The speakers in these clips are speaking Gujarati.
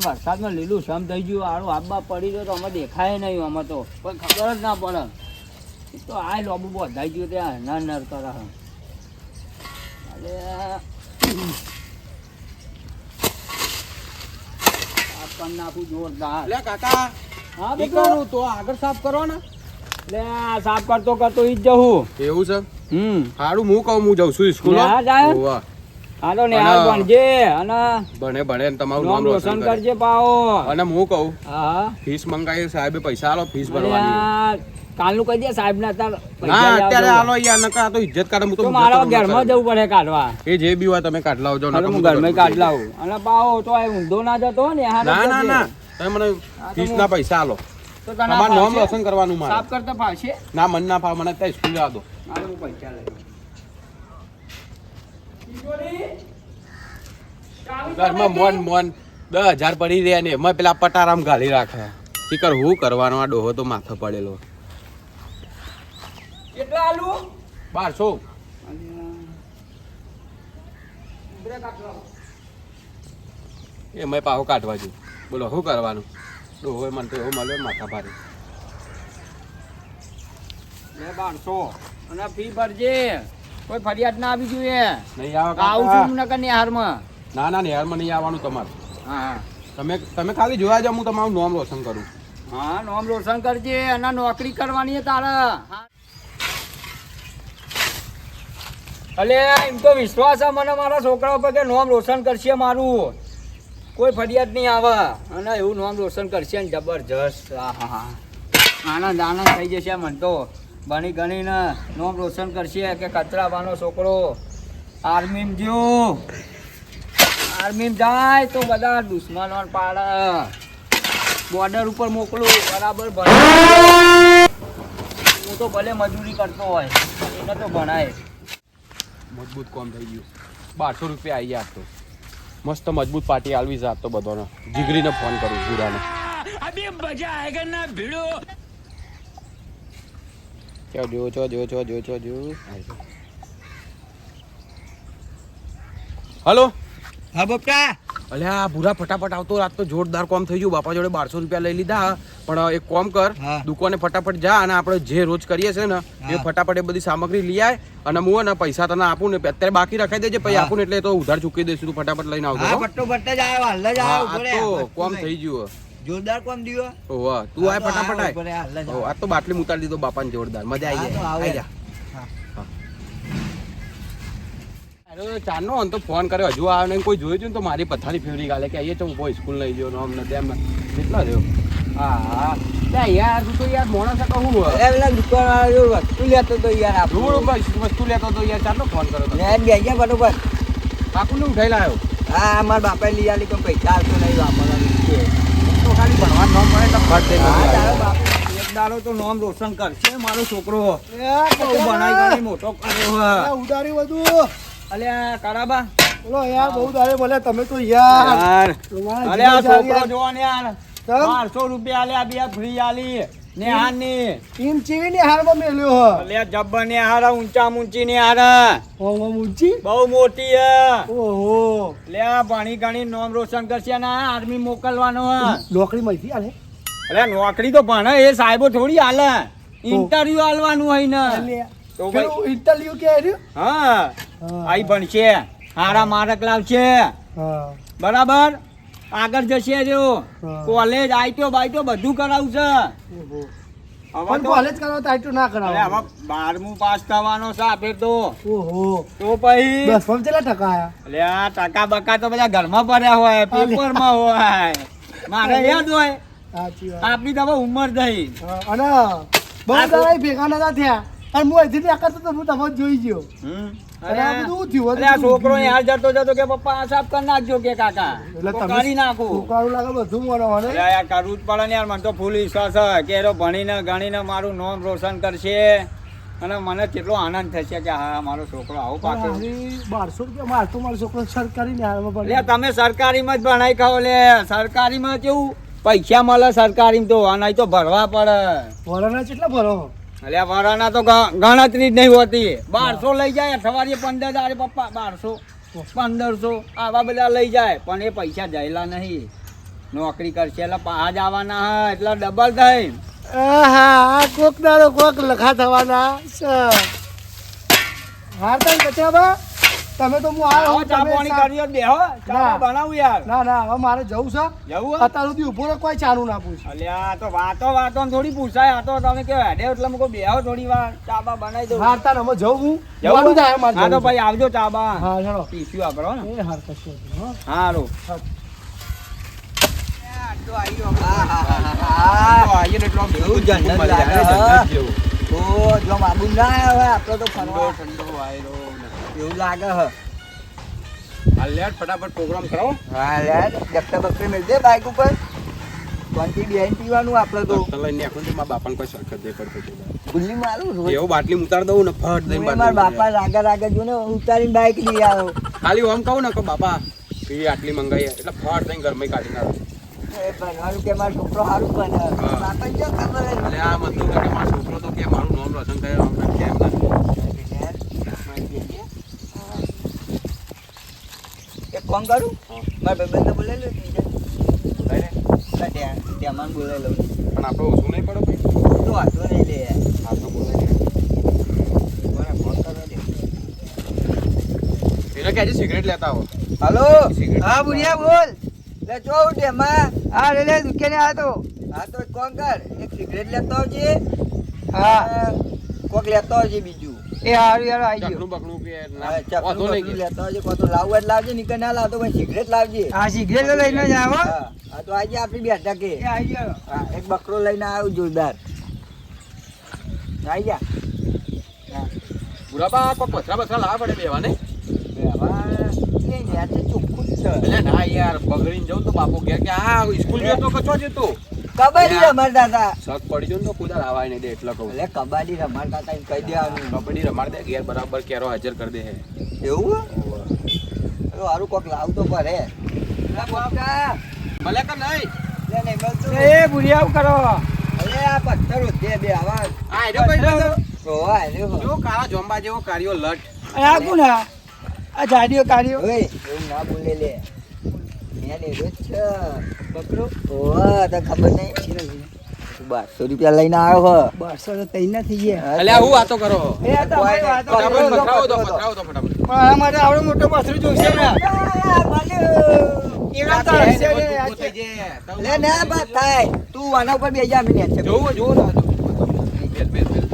વરસાદમાં લીલું સમ થઈ ગયું. આડું આબા પડી ગયો તો અમે દેખાય નહીં. અમે તો કોઈ ખબર જ ના પડે. તો આ લોબુ બધાઈ ગયું ત્યાં નર નર કરે. અરે નાખું જોરદાર. લે કાકા, હા દીકરાનું તો આગળ સાફ કરો ને. લે સાફ કરતો કરતો ઈ જ જવું. એવું છે? હારું હું કહું, હું જઉં છું સ્કૂલ. હાલો ને હાલ ભણજે અને ભણે ને તમારું નામ રોશન કરજે પાઓ. અને હું કહું, હા ફીસ મંગાવી સાહેબે, પૈસા આલો ફીસ ભરવાની. કાલનું કહી દે સાહેબ ને ના અત્યારે આલો યાર, નકા તો ઇજ્જત કાઢે. હું તો મારા ઘરમાં જવું પડે કાઢવા. એ જે બી હોય તમે કાઢ લાવજો. હું ઘરમાં કાઢ લાવું. અને પાઓ તો ઊંધો ના જતો ને. ના ના તમે મને ફીસ ના પૈસા આલો. તો તમારું નામ રોશન કરવાનું. મારે સાફ કરતા ફાવશે? ના મને ના ફાવ, મને ત્યાં સ્કૂલ જવા દો. હું પૈસા લઈ ઘરમાં મોન મોન 10,000 પડી રહ્યા ને એમાં પેલા પટારામ ગાલી રાખે. શીકર હું કરવાનો? આ ડોહો તો માથે પડેલો. કેટલા આલુ? 1200. એમાં પાહો કાઢવા જો. બોલો શું કરવાનું? ડોહો મને તો એવું મળ્યો માથા ભારે. 1200 અને ફી ભરજે. કોઈ ફરિયાદ ના આવી જોઈએ. નહીં આવે આવું છું નકર નિહારમાં. ના ના નિહારમાં નહીં આવવાનું તમારે. હા તમે ખાલી જોયા જાવ, હું તમારું નામ રોશન કરું. હા નામ રોશન કરજે. અને નોકરી કરવાની તારે. અલે એમ તો વિશ્વાસ છે મને મારા છોકરા પર કે નામ રોશન કરશે મારું. કોઈ ફરિયાદ નહીં આવે. અને એવું નામ રોશન કરશે ને જબરજસ્ત. હા આનંદ આનંદ થઈ જશે મને તો. ભણી ગણીને નામ રોશન કરશે કે કચરાવાનો છોકરો આર્મી ગયો. આર્મી જાય તો બધા દુશ્મનો પાડે. બોર્ડર ઉપર મોકલું બરાબર ભણાય. હું તો ભલે મજૂરી કરતો હોય એને તો ભણાય. મજબૂત કામ થઈ ગયું. 1200 રૂપિયા આવી ગયા. તો મસ્ત મજબૂત પાર્ટી આલવી જાત તો બધાને. જીગરીને ફોન કરું પૂરાને. અબે મજા આયેગા ના ભીડો. જો હલો. હા બપ્પા. અલ્યા ભૂરા ફટાફટ આવતો. રાત તો જોરદાર કામ થઈ ગયું. બાપા જોડે 1200 રૂપિયા લઈ લીધા. પણ એક કામ કર, દુકાને ફટાફટ જા અને આપણે જે રોજ કરીએ છે ને એ ફટાફટ એ બધી સામગ્રી લઈ આય. અને હું ને પૈસા તને આપું ને અત્યારે બાકી રખાઈ દેજે. પછી આપું ને એટલે તો ઉધાર ચૂકી દઈશું. તું ફટાફટ લઈને આવજો. કામ થઈ ગયું. જોરદાર કોમ દીયો. ઓવા તું આય ફટાફટ આય. આ તો બાટલી ઉતારી દીધો બાપાને જોરદાર. મજા આવી જાય. આઈ જા. અરે ચાનો અન તો ફોન કર્યો હજુ આવે ને કોઈ જોયું તો મારી પથારી ફેવરી ગાલે કે અહીંયા તો હું કોઈ સ્કૂલ લઈ ગયો અમને તેમ કેટલા થયો. હા યાર તું તો યાર મોણસ કહું એલા દુકાન વાળો વસ્તુ લેતો તો યાર આપણું વસ્તુ લેતો તો યાર ચાલો ફોન કર્યો તો યાર બે ગયા બરોબર. કાકુને ઉઠાઈ લાવ્યો. હા મારા બાપાએ લઈ આલી તો પૈસા આવતો નહીં વાપરવાનું છે. તો ખાલી ભણવા નામ પડે તો ખર્ચ દે. તારો બાપ એક દાડો તો નામ રોશન કરશે મારો છોકરો. બનાવી મોટો કર્યો. ઉડારી બધું. અલ્યા કાળાબા બોલો યાર બહુ દાડે બોલે તમે તો યાર. અરે આ છોકરો જોવા ને યાર 1200 રૂપિયા આલ્યા બે ફ્રી આલી ને હાની ટીમ ચીવી ને હારમાં મેલ્યો હ. અલ્યા જબ્બર ને હાર ઊંચા ઊંચી ને હાર ઓમ ઊંચી બહુ મોટી હ. ઓહો લે ભણી ગણી નામ રોશન કરશે ને આર્મી મોકલવાનો હ. નોકરી મળતી આલે. અરે નોકરી તો ભણે એ સાહેબો થોડી હાલે. ઇન્ટરવ્યુ આલવાનું હોય ને તો ભાઈ ઇન્ટરવ્યુ કે આવ્યું. હા આઈ ભણશે હારા માર્ક લાવશે. હા બરાબર આગળ જશે જો કોલેજ આઈટો બાઈટો બધું કરાવશે. પણ કોલેજ કરો તો આઈટો ના કરાવો. હવે 12મું પાસ થવાનો છે આપે તો. ઓહો તો પછી 10 કેટલા ટકા આયા? એટલે આ ટકા બકા તો બધા ઘરમાં પડ્યા હોય પેપરમાં હોય મારે યાદ હોય. સાચી વાત. આપની તો ઉંમર થઈ અને બહુ દાડા ભેગા નતા થયા. અને હું અહીંથી આકતો તો હું તમે જોઈ ગયો. અરે આ બધું થયું. એટલે આ છોકરો યાર જતો જતો કે પપ્પા આ સાફ કરી નાખજો કે કાકા એટલે તો કરી નાખું. છોકરાઓ લાગે બધું મને મને યાર કરવું જ પડે ને યાર. મને તો ફૂલ વિશ્વાસ છે કે એનો ભણીને ગણીને મારું નામ રોશન કરશે. અને મને કેટલો આનંદ થશે કે હા મારો છોકરો આવો પાછો. 1200 રૂપિયા મારતો મારો છોકરો સરકારી નિહાળમાં પડે. લે તમે સરકારીમાં જ ભણાઈ ખાઓ. લે સરકારીમાં કેવું પૈસા મળે સરકારીમાં તો અને તો ભરવા પડે. વરાના કેટલા ભરો? અલ્યા વારાના તો ગણતરી જ નહીં હોતી. 1200 લઈ જાય અઠવાડિયે 15 અરે પપ્પા 1200 1500 આવા બધા લઈ જાય પણ એ પૈસા જયેલા નહીં. નોકરી કરશે એટલે પાંચ આવવાના હા એટલે ડબલ થાય. આહા, કોક દાડો કોક લખા થવાના છે. હાર તાન કચરાબા, તમે તો હું આવ્યો આવો ચા પાણી કર્યો બેહો ચા ના. બનાવું યાર. ના ના હવે મારે જવું છે. જવું હે? અત્યાર સુધી ઉભો રહો, કોઈ ચાનું ના પૂછ. અલ્યા આ તો વાતો થોડી પૂછાય. આ તો તમે કે હેડે એટલે મૂકો બેહો થોડી વાર ચા બા બનાવી દઉં. હાર તાન હવે જવું હું. જવું? જવાનું થાય મારે હા તો જવું છે. ભાઈ આવજો ચા બા. હા ચલો. પીસ્યું આપણો ને. એ હાર કશું હતું, હો. હારું. તો આઈએ ને એટલો આમ એવું જન્નત ખૂબ મજા આવે, લાગે, જન્નત જેવું. તો જો બાબુ ના આવે આપણે તો ઠંડો ફરવા ઠંડો વાયરો ને. એવું લાગે હ. હાલ લે, ફટાફટ પ્રોગ્રામ કરો. હા યાર ડક્ટર બક્ટર મિલ દે બાઈક ઉપર કોન્ટી બેન પીવાનું આપણે તો ડોક્ટર લઈને આખું તો મારા બાપાને કોઈ સરખત નહીં પડતો છે. ગુલ્લી મારું રોજ એવું બાટલી ઉતાર દઉં ને ફટ દઈને મારા બાટલી બાપા રાગા રાગા જો ને ઉતારીને બાઈક લઈ આવો. ખાલી ઓમ કહું ને કે બાપા એ આટલી મંગાઈ એટલે ફટ દઈને ઘરમાં કાઢી નાખો. એ ભણવાનું કે મારો છોકરો સારું બને હા. બાપા જો ખબર જ એટલે આ બધું કે મારો છોકરો તો કે મારું નામ રોશન કરે આમ ને કેમ ને. એક કોણ કરું હા. મારા ભાઈબંધને બોલાવી લો ત્યાં મને બોલાવી લઉં પણ આપણે ઓછું નહીં પડે ભાઈ. તો વાંધો નહીં લે આ તો બોલાય ફોન કરવા દે. એને કે આજે સિગરેટ લેતા આવો. Hello cigarette. હા બુનિયા બોલ લે ચો ઉઠે માં હા લે દુકાને આતો હા તો એક કોણ કર એક સિગરેટ લેતો આવજે હા કોક લેતો આવજે બીજું એ હારું યાર આવી ચકલું બકલું કે ના હા, ચકલું વાંધો નહીં બકલું કે. લેતો આવજે કોતો લાવવું જ લાવજે નીકળ ના લાવતો પણ સિગરેટ લાવજે હા સિગરેટ લઈને જ આવો. હા હા, તો આજે આપણી બેઠા કે આવી જાઓ. હા એક બકરો લઈને આવ્યો જોરદાર આવી જા હા બુરાબા કોઈ પથરા બથરા લાવવા પડે બેવા ને. એ નેચે ચોખ્ખું જ છે એટલે ના યાર બગડીને જવું તો બાપુ કહે કે આ સ્કૂલ જતો કચો જતો. કબડ્ડી રમાડતા હતા શક પડી જો ને તો કુદાર આવાય નહીં દે એટલે કહું. એટલે કબડ્ડી રમાડતા હતા એમ કહી દેવાનું કબડ્ડી રમાડ દે ઘેર બરાબર કેરો હાજર કરી દે હે. એવું તો હારું કોક લાવતો પડે ભલે કે નહીં. લે નહીં મળતું એ બુઢિયા આવું કરો. અરે આ પથ્થરો છે બે આવા આ એનો કઈ જો ઓવા એનો કાળા જોંબા જેવો કાર્યો લટ. આ કોણ આ? આ જાડીઓ કાઢ્યો. ઓય એવું ના બોલે લે મેં ને રોજ છે બકરો ઓવા તો ખબર નહીં 1200 રૂપિયા લઈને આવ્યો હો 1200 તો તઈ ના થઈ ગયા. એટલે હું વાતો કરો. એ આ તો ભાઈ વાતો કરો. ફટાફટ પથરાવો તો પથરાવો તો ફટાફટ. પણ આ માટે આવડો મોટો પથરું જોઈશે ને. એવા તો હશે ને. લે ના બાત થાય તું આના ઉપર બેજા અમે નેચે જોવો જોવો ના જો. બેસ બેસ બેસ.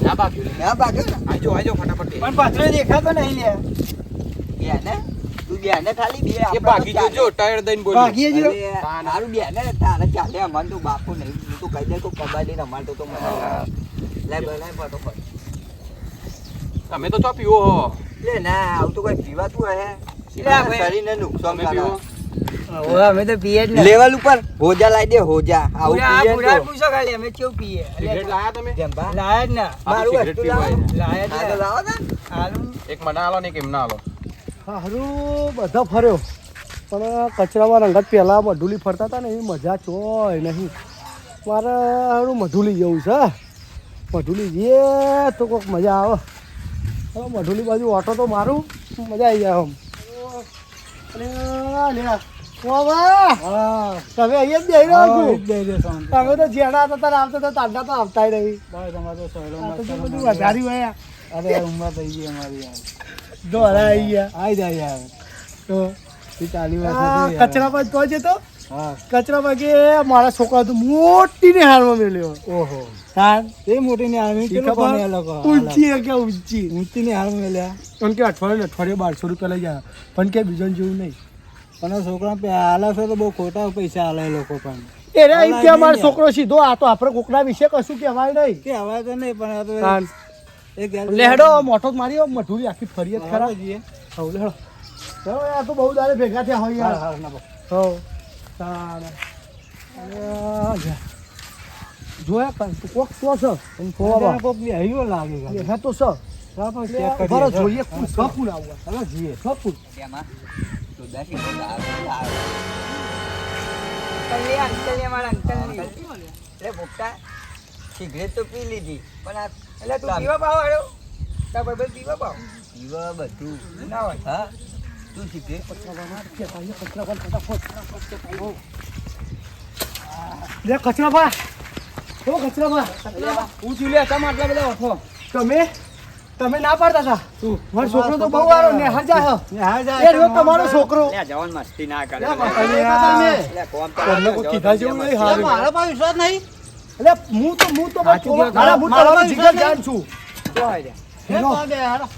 ના બાકી ના ભાગે ને આજો આજો ફટાફટ. પણ પથરો દેખાતો નહીં લે. બે ને તું બે ને ખાલી બે એ ભાગી જોજો ટાયર દઈને બોલ્યો. ભાગીએ જો. તારું બે ને તારે ચાલે અમાર તો બાપુ નહીં તું કહી દે તો કબડ્ડી રમાડતો તો મને લે બોલાય ફટોફટ તમે તો ચો પીવો હો. લે ના આવું તો કોઈ પીવાતું હે શરીરને નુકસાન તમે પીવો. કરે અમે તો પીએ જ ને. લેવલ ઉપર હોજા લાવી દે હોજા આવું પીએ પૂરા તો પૂછો ખાલી અમે કેવું પીએ. સિગરેટ લાયા તમે? જંભા લાયા જ ને. મારું સિગરેટ વસ્તુ પીવાય લાવો ને. લાયા જ હા તો ને. લાવો ને હાલું. એક મને આલો ને એક એમને આલો. હારું બધા ફર્યો પણ કચરામાં રંગત પહેલાં મઢુલી ફરતા હતા ને એવી મજા ચોય નહીં. મારે હારું મઢુલી જવું છે. મઢુલી જઈએ તો કોઈક મજા આવે. હવે મઢુલી બાજુ ઓટો તો મારું મજા આવી જાય આમ. અરે લે વાહ તમે અહીંયા જ બેહી રહ્યો છું. તમે તો જેડા હતા તારે આવતા તો તાંડા તો આવતા નહીં. બધું વધાર્યું હોય અરે ઉંમર થઈ ગઈ અમારી યાર. દોડા આવી ગયા આવી જાય યાર. તો કચરા પર તો જતો કચરા પર કે મારા છોકરા તો મોટી ને હાલમાં મેલ્યો. ઓહો તાર એ મોટી ને હાલમાં ઊંચી કે ઊંચી ને હાલમાં મેલ્યા. પણ કે અઠવાડિયે 1200 રૂપિયા લઈ જાય પણ કે બીજો જેવું નહીં. પણ છોકરા હાલે છે તો બહુ ખોટા પૈસા હાલે લોકો પણ. એ રે એમ કે અમારો છોકરો સીધો આ તો આપણે કોકના વિશે કશું કહેવાય નહીં. કહેવાય તો નહીં પણ લેડો મોટો માર્યો મઠુરી આખી ફરિયાદ ખરા જઈએ. હવ લેડો ચાલો આ તો બહુ દાડે ભેગા થયા હોય યાર. હવ તારે જોયા પણ કોક તો છે કોક બી આવ્યો લાગે હા તો છે બરો જોઈએ કોણ સપૂન આવવા ચાલો જઈએ સપૂન તેમાં દોદાસી અંકલ ને મારા અંકલ લે ભૂખતા સિગરેટ તો પી લીધી પણ આ એટલે તું પીવા પાવ આવ્યો તાર ભાઈ પીવા પાવ પીવા બધું ના હોય હા તું સિગરેટ લે કચરાભા ઓ કચરાભા પૂછ્યું લે શા માટે આટલા બધા ઓઠો તમે ના પાડતા હતા મારો છોકરો તો બહુ વારો નેહાર જાય એ રહ્યો તમારો છોકરો લે જવાન મસ્તી ના કરે લે તમે લે કોમ તમને કોઈ કીધા જેવું નહીં હારું. મારા પાસે વિશ્વાસ નહીં એટલે હું તો તમારો જીગર જાણ છું એનો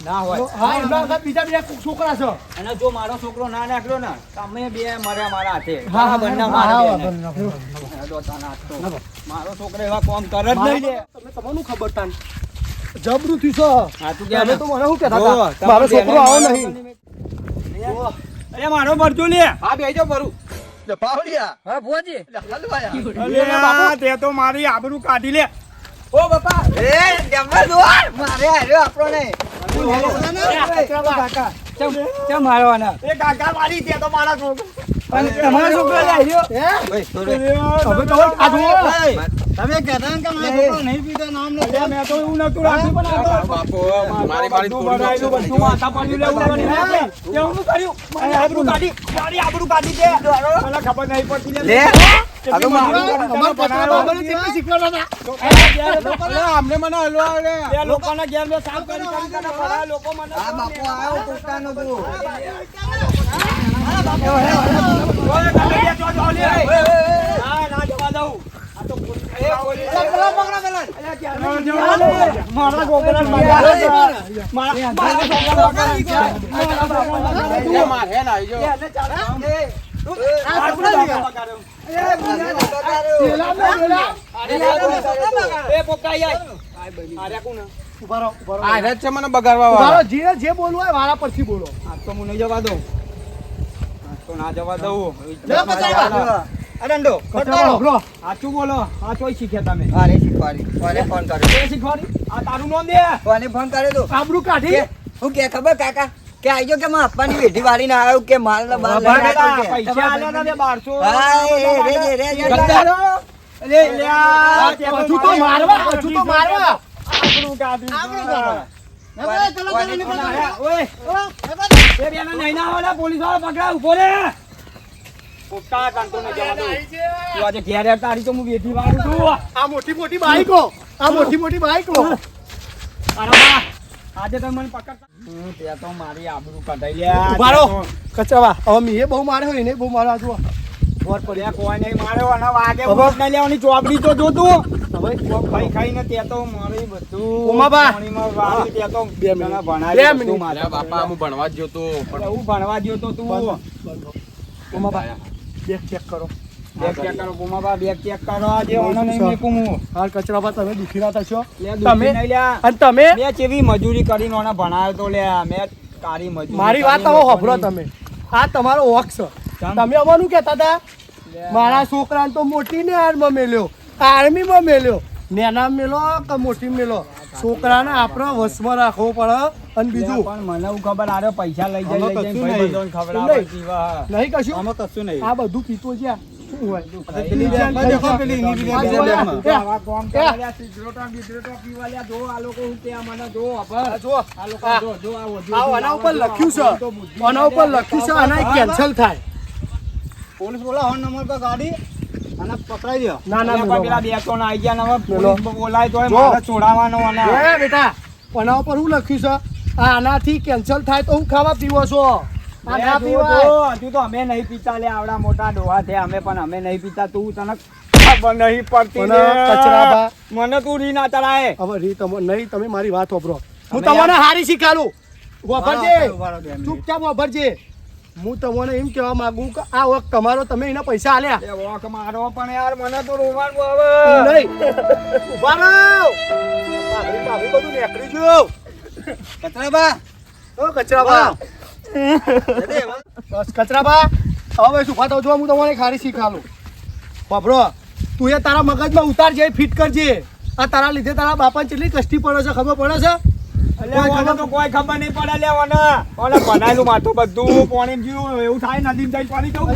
ના હોય હા એમના આગળ બીજા છોકરા છે અને જો મારો છોકરો ના નાખ્યો ને તમે બે મર્યા મારા હાથે હા, બંને હા, મારા હા, બેને. હા, દો તાના હાથ તો. મારો છોકરો એવા કોમ કરે જ નહીં લે. તમે તમારું ખબર તાન જબરું થયું હા, તું છે ક્યાં તમે તો મને શું કહેતા જો, હતા તમે મારો બેને છોકરો આવો મારા નહીં અરે મારો ભરતું લે હા બેજો ભરું હા ભુવાજી અરે તે તો મારી આબરૂ કાઢી લે ઓ બાપા એ જબર દોર મારે આર્યો આપણો ને કાકા કેમ મારવાના એ કાકા મારી તે તો મારા છોકરો અને તમારો છોકરો જ આવ્યો હવે તો આ જુઓ. તમે કહેતા ને કે મારો છોકરો નહીં પીતો નામ ને મેં તો એવું નતું રાખ્યું પણ આ તો બાપો મારી મારી બધું બનાવેલું, બધું માથા પડ્યું લેવું પડે. કેવું કર્યું? મારી આબરૂ કાઢી, મારી આબરૂ કાઢી દે. મને ખબર નહીં પડતી લે. કેટલી મારી અમારા કચરા બાબાને કેટલી શીખવાડતા હતા? અરે આમને મને હલવા આવે બે લોકોના ઘેર મેં સાફ કરી કરીને ભલા લોકો મને આ બાપુ આવ્યો પોતાનો તું ઓય, તમે બે જો જો લે. ના, ના જવા દઉં. આ તો પોલીસ- એ પોલીસ- અલ્યા, ક્યારનો જવા દે. મારા છોકરાને બગાડે છે. મારા છોકરાને બગાડે છે. માર હે ને આવી જો એને ચાલો. આ છોકરા બગાડ્યો. એ પોકાઈ આય. આર્યા કોણ? ઉભા રહો, ઉભા રહો. આ હેડ છે મને બગાડવા ઉભા રહો. વાળા જે બોલવું હોય વાળા પરથી બોલો આજ તો હું નહીં જવા દઉં. આજ તો ના જવા દઉં. લે, બચાવો. અરંડો, કચરા ઉભરો. સાચું બોલો. આ ચોય શીખ્યા તમે? અરે શીખવાડી કોને ફોન કર્યો એ શીખવાડી? આ તારું નામ દે. કોને ફોન કર્યો તું આબરૂ કાઢી હું કે ખબર કાકા કે આજો કે માં આપવાની વેઢી વાળીને આવ્યો કે માલ ના બાર લઈને ભગેલા, આવ્યો કે. પૈસા આલ્યા તા બે 1200. હા, એ રેજે, રેજે. ગદ્દારો. અરે, લ્યા, તે હજુ તો મારવા હજુ તો મારવા આબરૂ કાઢી. ઓય, એ બેના નહીં ના આવવાના, પોલીસ વાળા પકડા, ઊભો રે. પોતા કાંતો ને જવા દઉં. તું આજે ઘેર હેડ તારી તો હું વેઠી વાળું છું. આ મોટી મોટી બાઈકો આ મોટી મોટી બાઈકો અરે વાહ, આજે તમે મને પકડતા. ત્યાં તો મારી આબરૂ કઢાઈ લ્યા. ઉભા રહો. કચરાવા હવે મેં એ બહુ માર્યો એને બહુ માર્યો જુઓ બોર પડ્યા, કોઈ નહીં માર્યો અને વાગે હવે? ભૂત નહીં લેવાની ચોપડી તો જોતું. હવે ખાઈ ખાઈને ત્યાં તો મારી બધું ઉમાબા. પાણીમાં વાળી ત્યાં તો બે મિનિટ. તને ભણાવી બે બધું મિનિટ. માથે અરે બાપા હું ભણવા જ જોતો પણ હું ભણવા ગયો તો તું ઉમાબા બેગ ચેક કરો બેગ ચેક કરો ઉમાબા, બેગ ચેક કરો. આજે ઓનો નહીં મેકું હું. હાલ કચરાવા તમે દુખી ના થશો લે, દુખી તમે નહીં લ્યા. અને તમે મેં કેવી મજૂરી કરીને ઓને ભણાવ્યો તો લ્યા. મેં તારી મજૂરી મારી વાત કરીને હવે હોભળો લોકોની- તમે આ તમારો વોક છે ચમ? તમે અમારું કહેતા હતા મારા છોકરાને તો મોટી ને આર્મમાં મેલ્યો આર્મીમાં મેલ્યો નેના મેલો કે મોટી મેલો છોકરાને આપણે વશમાં રાખવો પડે અને બીજું પણ મને એવું ખબર આરે પૈસા લઈ જાય, આમાં લઈ કશું જાય, નહીં. ભાઈબંધોને ખવડાવે, નહીં. પીવા. નહીં કશું આમાં કશું નહીં. આ બધું પીતો છે શું હોય પેલી બેન, દેખો, પેલી નીલી આ બેન. જો લ્યા. જો આવા કોમ કરે લ્યા, સિગરેટો બિગરેટો પીવા લ્યા. જો આ લોકો હું કે મને જો ખબર. આ જો આ લોકો આ. જો, જો આ વધુ આવો, આના ઉપર જો, લખ્યું છે આમાં તો બુદ્ધિ આના ઉપર નહીં. લખ્યું છે આના કેન્સલ થાય પોલીસ બોલા ફોન નંબર પર ગાડી અને પકડાઈ દો ના ના પેલા મેલો. બે તો આઈ ગયા ને હવે મેલો. પોલીસ બોલાય તોય જો. મારે છોડાવવાનો અને એ બેટા આના ઉપર શું લખ્યું છે આ આનાથી કેન્સલ થાય તો હું ખાવા પીવો છો આ ના જો, પીવાય જો, હજુ તો અમે નહીં પીતા લે, આવડા મોટા ડોહા થયા અમે, પણ અમે નહીં પીતા. તું તને ખબર નહીં પડતી મને લે. કચરાભા. મને તું રી ના ચડાય. હવે રી તમે નહીં તમે મારી વાત વાપરો હું તમે તમને હારી શીખાડું વાપરજે ઉભા રહો, બે મિનિટ. ચૂપચાપ વાપરજે હું તમને એમ કહેવા માંગુ કે આ વખત તમારો તમે એના પૈસા આલ્યા એ વોક મારો પણ યાર મને તો રોવાનું આવે. નહીં ઉભા રહો પાઘડી પાઘડી બધું નીકળી ગયું કચરાબા ઓ કચરાબા બસ કચરાબા હવે શું ઉભા થો જો હું તમને ખારી શીખાડું વાપરો તું એ તારા મગજમાં ઉતારજે ફિટ કરજે આ તારા લીધે તારા બાપાને કેટલી કષ્ટી પડે છે ખબર પડે છે અલ્યા ઓને તો કોઈ ખબર નહીં પડે લે ઓને. ઓને બનાયેલું માથું બધું પાણી જેવું એવું થાય, નદીમાં જઈને પાણી જવું.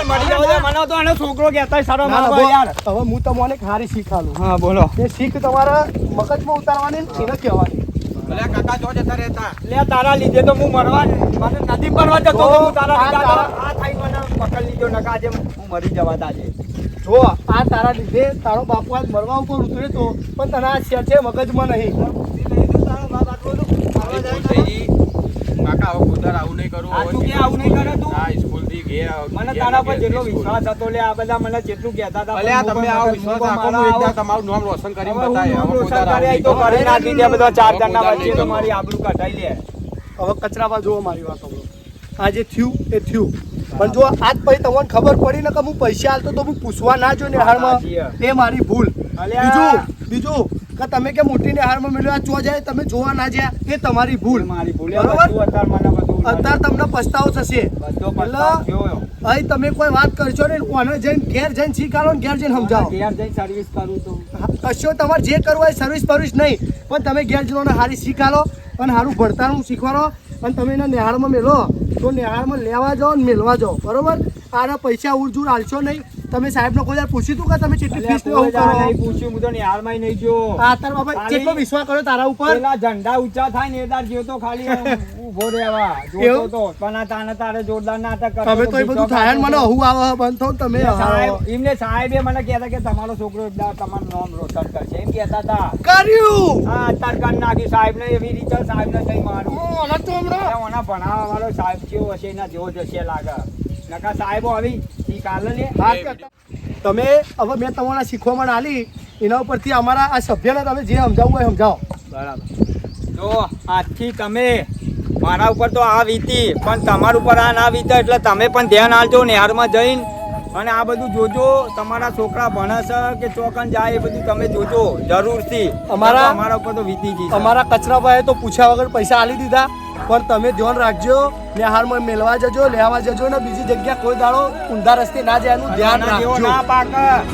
એ મરી જાવ છે. મને તો આનો છોકરો કહેતા શરમ ના, ના, આવે યાર. હવે હું તમને એક હારી શીખ આલું. હા બોલો. એ શીખ તમારા મગજમાં ઉતારવાની ને એને કહેવાની. ભલે કાકા જો જતા રહેતા લે તારા લીધે તો હું મરવા મને નદી પરવા જતો તો હું તારા લીધે આ થઈ મને પકડ લીધો નકા આજે હું મરી જવા તાજે. જો આ તારા લીધે તારો બાપુ આજ મરવા ઉપર ઉતરે તો પણ તને આ છે મગજમાં નહીં. કાકા હવે ખોદર આવું નહીં કરું આ તું કે આવું નહીં કરે તું? હા સ્કૂલ થી ગયા મને તારા પર જેટલો વિશ્વાસ હતો લે આ બધા મને જેટલું કહેતા હતા ભલે આ તમે આવો વિશ્વાસ રાખો હું એકદા તમારું નામ રોશન કરી બતાય હવે ખોદર આવું નહીં તો કરું. કરી નાખી દે બધા ચાર જણના વચ્ચે તો મારી આબરૂ કઢાઈ લે. હવે કચરામાં જુઓ મારી વાત સાંભળો. આ જે થયું એ થયું પણ જો આજ પછી તમને ખબર પડી ને કે હું પૈસા હાલતો તો હું પૂછવા ના જો નિહાળમાં એ મારી ભૂલ. અલ્યા. બીજું કે તમે કે મોટી નિહાળમાં મેળવ્યા ચો જાય તમે જોવા ના જાય એ તમારી ભૂલ. મારી ભૂલ બરોબર? બધું અત્યારે મને બધું અત્યારે તમને પસ્તાવો થશે. બધો પસ્તાવ થયો. અહીં તમે કોઈ વાત કરશો ને ઓને જઈને ઘેર જઈને શીખાડો ને ઘેર જઈને સમજાવો. ઘેર જઈને સર્વિસ કરું તો કશો તમારે જે કરવું હોય સર્વિસ પરવિસ નહીં પણ તમે ઘેર જઈને સારી શીખાડો અને સારું ભણતાનું શીખવાડો અને તમે એને નિહાળમાં મેલો તો નિહાળમાં લેવા જાઓ ને મેળવા જાઓ બરોબર. આના પૈસા ઉડજુડ હાલશો નહીં. તમે સાહેબને કોઈ વાર પૂછ્યું હતું કે તમે કેટલી ફીસ લેવો કરો? નહીં પૂછ્યું હું તો નિહાળમાં નહીં ગયો. આ તાર બાબા કેટલો વિશ્વાસ કર્યો તારા ઉપર? પેલા ઝંડા ઊંચા થાય ને એ તાર જ્યો તો ખાલી ઊભો રહેવા જોતો તો પણ આ તાને તારે જોરદાર નાટક કરતો તમે તો એ બધું થાય ને મને અહુ આવે બંધ થો ને તમે સાહેબ એમને સાહેબે મને કહેતા કે તમારો છોકરો એકદમ તમારું નામ રોશન કરશે એમ કહેતા હતા. કર્યું. હા અત્યારે કરી નાખ્યું સાહેબને એવી રીતે સાહેબને કઈ મારું ઓલા તો હમણાં ઓના ભણાવવા વાળો સાહેબ કેવો હશે એના જેવો જશે લાગે નકા સાહેબો આવી ઈ કાલે લે વાત કરતા. તમે હવે મેં તમારા શીખવામાં આલી એના ઉપરથી અમારા આ સભ્યને તમે જે સમજાવવું હોય સમજાવો. બરાબર. તો આજથી તમે મારા ઉપર તો આ વીતી પણ તમારા ઉપર આ ના વીતે એટલે તમે પણ ધ્યાન આપજો નિહાળમાં જઈને અને આ બધું જોજો. તમારા છોકરા ભણે છે કે ચોકન જાય એ બધું તમે જોજો જરૂરથી. અમારા ઉપર તો વીતી ગઈ છે. અમારા કચરાભાઈએ તો પૂછ્યા વગર પૈસા આલી દીધા પણ તમે ધ્યાન રાખજો નિહાળમાં મેળવા જજો લેવા જજો ને બીજી જગ્યા કોઈ દાડો ઊંધા રસ્તે ના જાય એનું ધ્યાન આના જેવો રાખજો. ના પાક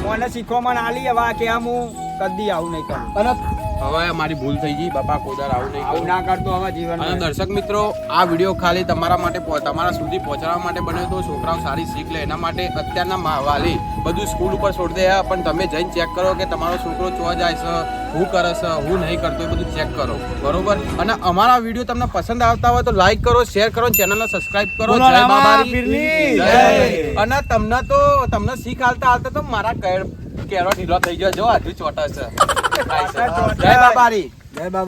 મને શીખવામાં આલી હવે કે હું કદી આવું નહીં કરું. અને હવે મારી ભૂલ થઈ ગઈ બાપા ખોદર આવું નહીં આવું કરું. ના કરતો હવે જીવન અને દર્શક મિત્રો આ વિડીયો ખાલી તમારા માટે તમારા સુધી પહોંચાડવા માટે બન્યો તો છોકરાઓ સારી શીખ લે એના માટે અત્યારના વાલી બધું સ્કૂલ ઉપર છોડી દે પણ તમે જઈને ચેક કરો કે તમારો છોકરો ચો જાય છે હું કરે છે હું નહીં કરતો એ બધું ચેક કરો બરોબર. અને અમારા વિડીયો તમને પસંદ આવતા હોય તો લાઈક કરો શેર કરો ચેનલને સબસ્ક્રાઇબ કરો. બોલો જય રામા બાબારી. પીરની જય. જય. અને તમને શીખ હાલતા તો મારા કેરો ઢીલો થઈ ગયો જો હજુ ચોટા છે જય બાબારી. જય બાબા.